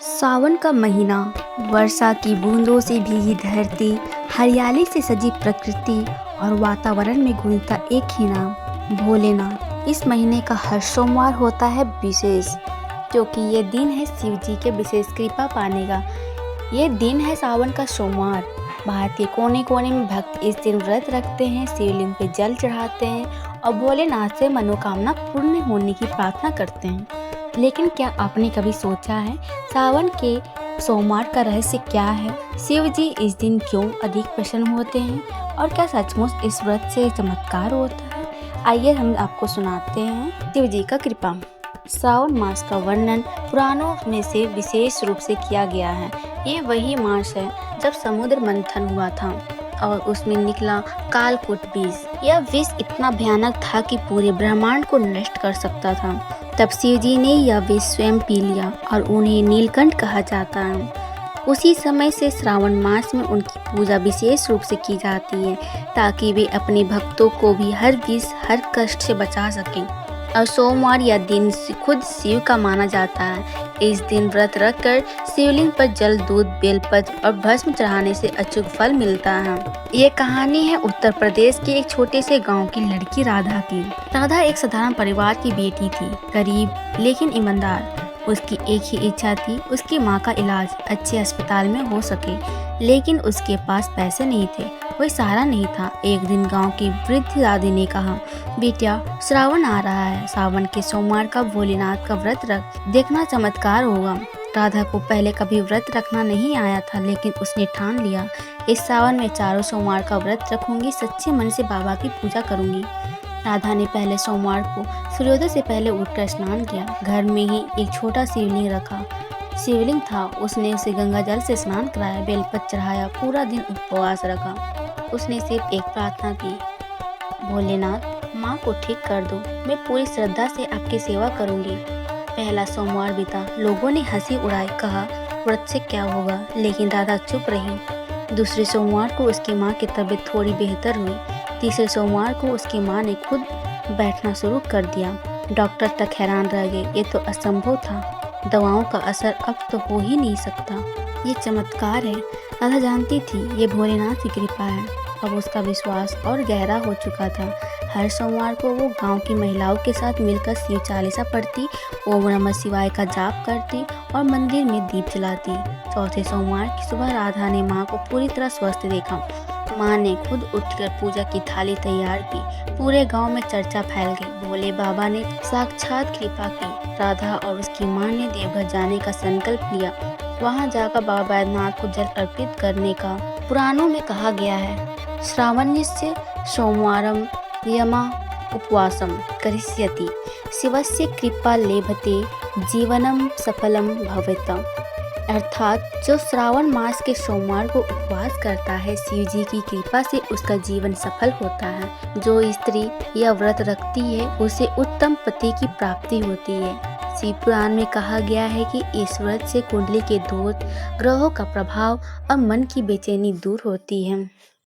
सावन का महीना, वर्षा की बूंदों से भीगी धरती, हरियाली से सजी प्रकृति और वातावरण में गूंजता एक ही नाम, भोलेनाथ। इस महीने का हर सोमवार होता है विशेष, क्योंकि ये दिन है शिव जी के विशेष कृपा पाने का। ये दिन है सावन का सोमवार। भारत के कोने कोने में भक्त इस दिन व्रत रखते हैं, शिवलिंग पे जल चढ़ाते हैं और भोलेनाथ से मनोकामना पूर्ण होने की प्रार्थना करते हैं। लेकिन क्या आपने कभी सोचा है सावन के सोमवार का रहस्य क्या है? शिव जी इस दिन क्यों अधिक प्रसन्न होते हैं और क्या सचमुच इस व्रत से चमत्कार होता है? आइए हम आपको सुनाते हैं शिव जी का कृपा। श्रावण मास का वर्णन पुराणों में से विशेष रूप से किया गया है। ये वही मास है जब समुद्र मंथन हुआ था और उसमें निकला कालकूट विष। यह विष इतना भयानक था कि पूरे ब्रह्मांड को नष्ट कर सकता था। तब शिव जी ने यह विष स्वयं पी लिया और उन्हें नीलकंठ कहा जाता है। उसी समय से श्रावण मास में उनकी पूजा विशेष रूप से की जाती है, ताकि वे अपने भक्तों को भी हर विष हर कष्ट से बचा सकें। और सोमवार यह दिन खुद शिव का माना जाता है। इस दिन व्रत रखकर शिवलिंग पर जल, दूध, बेलपत्र और भस्म चढ़ाने से अचूक फल मिलता है। ये कहानी है उत्तर प्रदेश के एक छोटे से गांव की लड़की राधा की। राधा एक साधारण परिवार की बेटी थी, गरीब लेकिन ईमानदार। उसकी एक ही इच्छा थी, उसकी माँ का इलाज अच्छे अस्पताल में हो सके, लेकिन उसके पास पैसे नहीं थे, कोई सहारा नहीं था। एक दिन गांव की वृद्ध दादी ने कहा, बेटिया, श्रावण आ रहा है, सावन के सोमवार का भोलेनाथ का व्रत रख, देखना चमत्कार होगा। राधा को पहले कभी व्रत रखना नहीं आया था, लेकिन उसने ठान लिया, इस सावन में चारों सोमवार का व्रत रखूंगी, सच्चे मन से बाबा की पूजा करूंगी। राधा ने पहले सोमवार को सूर्योदय से पहले उठकर स्नान किया। घर में ही एक छोटा शिवलिंग था, उसने उसे गंगा जल से स्नान कराया, बेलपत्र चढ़ाया, पूरा दिन उपवास रखा। उसने सिर्फ एक प्रार्थना की, भोलेनाथ, माँ को ठीक कर दो, मैं पूरी श्रद्धा से आपकी सेवा करूंगी। पहला सोमवार बीता, लोगों ने हंसी उड़ाई, कहा व्रत से क्या होगा, लेकिन राधा चुप रही। दूसरे सोमवार को उसकी माँ की तबीयत थोड़ी बेहतर हुई। तीसरे सोमवार को उसकी माँ ने खुद बैठना शुरू कर दिया। डॉक्टर तक हैरान रह गए, ये तो असंभव था, दवाओं का असर अब तो हो ही नहीं सकता, ये चमत्कार है। राधा जानती थी ये भोलेनाथ की कृपा है। अब उसका विश्वास और गहरा हो चुका था। हर सोमवार को वो गांव की महिलाओं के साथ मिलकर शिव चालीसा पढ़ती, ओम नमः शिवाय का जाप करती और मंदिर में दीप जलाती। चौथे सोमवार की सुबह राधा ने माँ को पूरी तरह स्वस्थ देखा। माँ ने खुद उठकर पूजा की थाली तैयार की। पूरे गांव में चर्चा फैल गई, भोले बाबा ने साक्षात कृपा की। राधा और उसकी माँ ने देवघर जाने का संकल्प लिया। वहां जाकर बाबा बैद्यनाथ को जल अर्पित करने का पुराणों में कहा गया है। श्रावणस्य सोमवारम यमा उपवासम करिष्यति, शिवस्य कृपा लेभते जीवनम सफलम भवेत। अर्थात जो श्रावण मास के सोमवार को उपवास करता है, शिव जी की कृपा से उसका जीवन सफल होता है। जो स्त्री यह व्रत रखती है, उसे उत्तम पति की प्राप्ति होती है। शिव पुराण में कहा गया है कि इस व्रत से कुंडली के दोष, ग्रहों का प्रभाव और मन की बेचैनी दूर होती है।